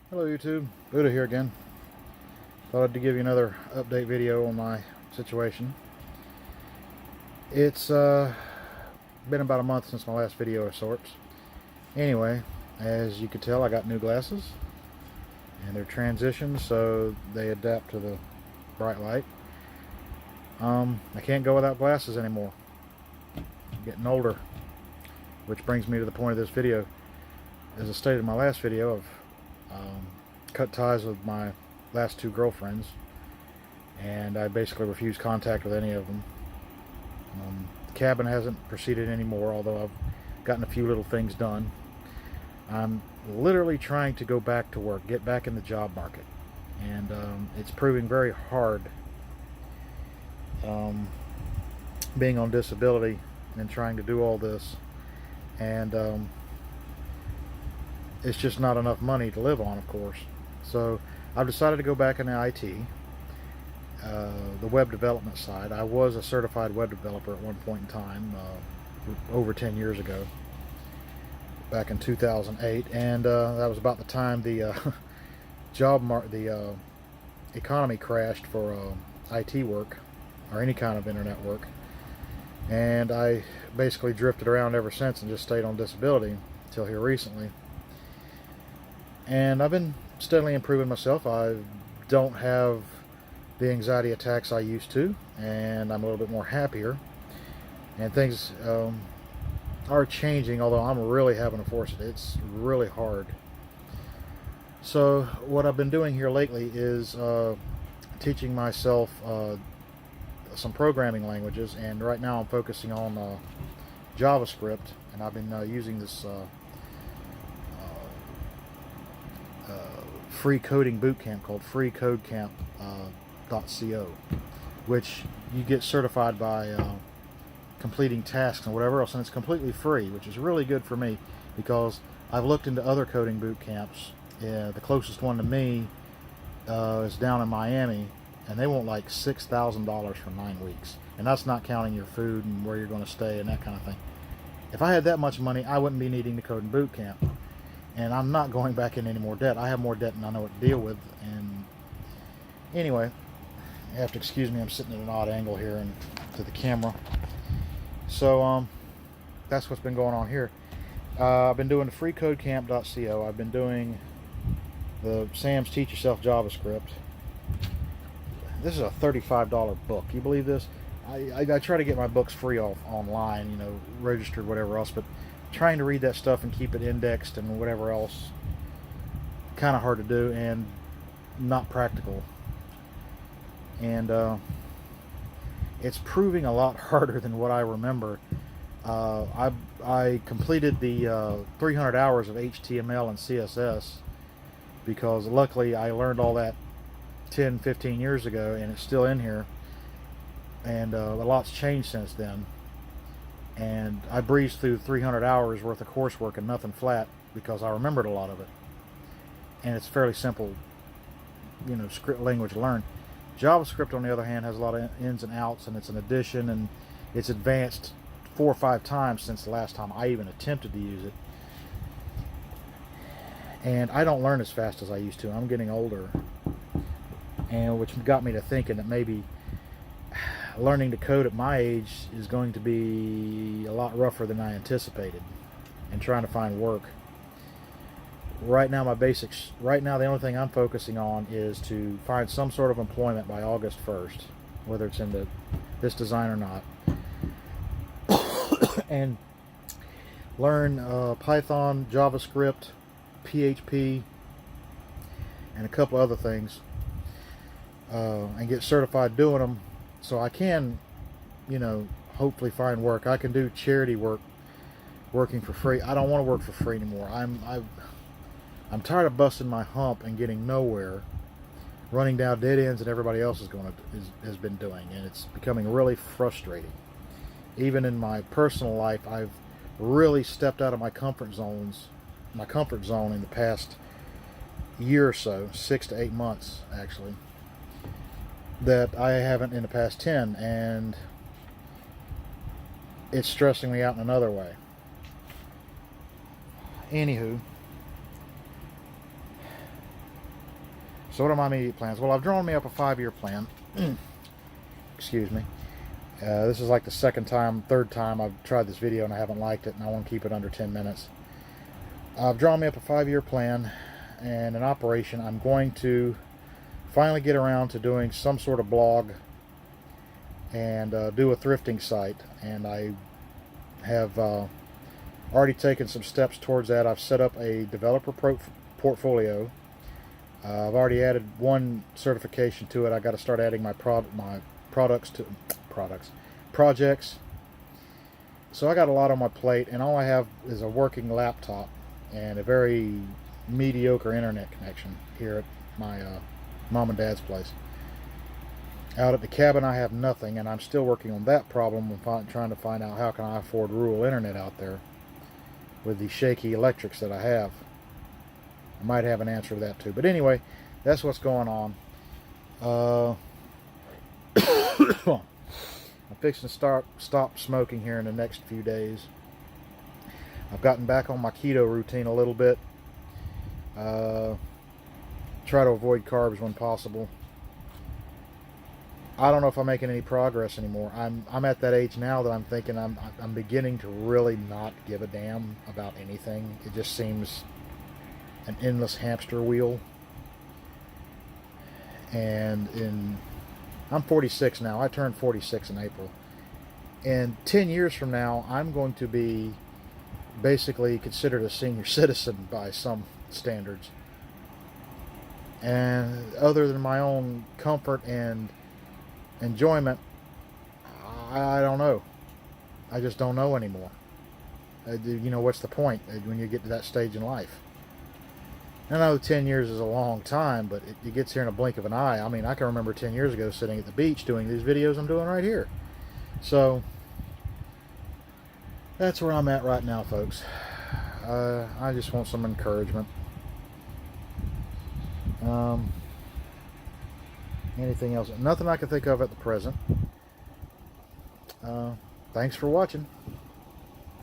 Hello YouTube, Buddha here again. Thought I'd give you another update video on my situation. It's been about a month since my last video of sorts. Anyway, as you can tell, I got new glasses and they're transitioned so they adapt to the bright light. I can't go without glasses anymore. I'm getting older, which brings me to the point of this video. As I stated in my last video, I've cut ties with my last two girlfriends, and I basically refused contact with any of them. The cabin hasn't proceeded anymore, although I've gotten a few little things done. I'm literally trying to go back to work, get back in the job market, and it's proving very hard being on disability and trying to do all this, and it's just not enough money to live on, of course. So I've decided to go back into IT, the web development side. I was a certified web developer at one point in time, over 10 years ago, back in 2008, and that was about the time the the economy crashed for IT work or any kind of internet work, and I basically drifted around ever since and just stayed on disability until here recently. And I've been steadily improving myself. I don't have the anxiety attacks I used to, and I'm a little bit more happier, and things are changing, although I'm really having to force it. It's really hard. So what I've been doing here lately is teaching myself some programming languages, and right now I'm focusing on JavaScript, and I've been using this free coding boot camp called freecodecamp.co, which you get certified by completing tasks and whatever else, and it's completely free, which is really good for me because I've looked into other coding boot camps. The closest one to me is down in Miami, and they want like $6,000 for 9 weeks, and that's not counting your food and where you're going to stay and that kind of thing. If I had that much money, I wouldn't be needing the coding boot camp. And I'm not going back in any more debt. I have more debt than I know what to deal with. And anyway, you have to excuse me, I'm sitting at an odd angle here and to the camera. So that's what's been going on here. I've been doing the freecodecamp.co. I've been doing the Sam's Teach Yourself JavaScript. This is a $35 book. You believe this? I try to get my books free off online, you know, registered, whatever else, but trying to read that stuff and keep it indexed and whatever else, kind of hard to do and not practical. And it's proving a lot harder than what I remember. I completed the 300 hours of HTML and CSS because luckily I learned all that 10-15 years ago, and it's still in here, and a lot's changed since then. And I breezed through 300 hours worth of coursework and nothing flat because I remembered a lot of it. And it's fairly simple, you know, script language to learn. JavaScript, on the other hand, has a lot of ins and outs, and it's an addition, and it's advanced 4 or 5 times since the last time I even attempted to use it. And I don't learn as fast as I used to. I'm getting older, and which got me to thinking that maybe learning to code at my age is going to be a lot rougher than I anticipated, and trying to find work. Right now, the only thing I'm focusing on is to find some sort of employment by August 1st, whether it's in this design or not, and learn Python, JavaScript, PHP, and a couple other things, and get certified doing them, so I can, you know, hopefully find work. I can do charity work, working for free. I don't want to work for free anymore. I'm tired of busting my hump and getting nowhere, running down dead ends that everybody else has been doing, and it's becoming really frustrating. Even in my personal life, I've really stepped out of my comfort zone in the past year or so, 6 to 8 months actually, that I haven't in the past 10, and it's stressing me out in another way. Anywho, So what are my immediate plans? Well, I've drawn me up a 5-year plan. Excuse me. This is like the third time I've tried this video and I haven't liked it, and I want to keep it under 10 minutes. I've drawn me up a 5-year plan and an operation. I'm going to finally get around to doing some sort of blog and do a thrifting site, and I have already taken some steps towards that. I've set up a developer portfolio. I've already added one certification to it. I got to start adding my projects. So I got a lot on my plate, and all I have is a working laptop and a very mediocre internet connection here at my mom and dad's place. Out at the cabin I have nothing, and I'm still working on that problem and trying to find out how can I afford rural internet out there with the shaky electrics that I have. I might have an answer to that too. But anyway, that's what's going on. I'm fixing to stop smoking here in the next few days. I've gotten back on my keto routine a little bit. Try to avoid carbs when possible. I don't know if I'm making any progress anymore. I'm at that age now that I'm thinking I'm beginning to really not give a damn about anything. It just seems an endless hamster wheel. And I'm 46 now. I turned 46 in April. And 10 years from now, I'm going to be basically considered a senior citizen by some standards. And other than my own comfort and enjoyment, I don't know. I just don't know anymore. You know, what's the point when you get to that stage in life? I know 10 years is a long time, but it gets here in a blink of an eye. I mean, I can remember 10 years ago sitting at the beach doing these videos I'm doing right here. So that's where I'm at right now, folks. I just want some encouragement. Anything else? Nothing I can think of at the present. Thanks for watching.